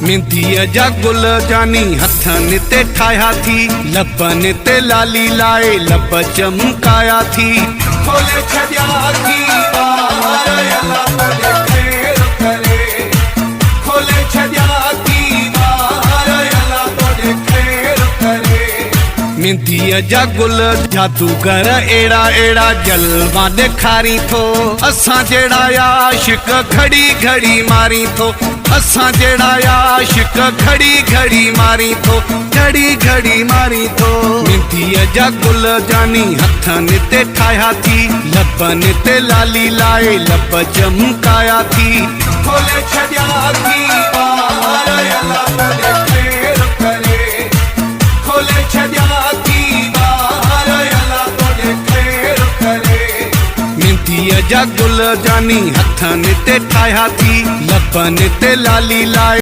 मेहंदीअ जा गुल जानी हथनि ते ठाहिया थी, लबनि ते लाली लाए लब चमकाया थी। खोले छॾिया थी ॿार अला तोॾे ख़ैर करे, खोले छॾिया थी ॿार अला तोॾे ख़ैर करे। मेहंदीअ जा गुल जादूगर अहिड़ा अहिड़ा जलवा ॾेखारी थो, असां जहिड़ा आशिक घड़ी घड़ी मारी थो, असां जहिड़ा आशिक घड़ी घड़ी मारी थो, घड़ी घड़ी मारी थो। मेहंदीअ जा गुल जानी हथनि ते ठाहिया थी, लबनि ते लाली लाए लब चमकाया थी। खोले छॾिया थी ॿार अला तोॾे ख़ैर करे, खोले छॾिया थी ॿार अला तोॾे ख़ैर करे। मेहंदीअ जा गुल जानी हथनि ते ठाहिया थी, लबनि ते लाली लाए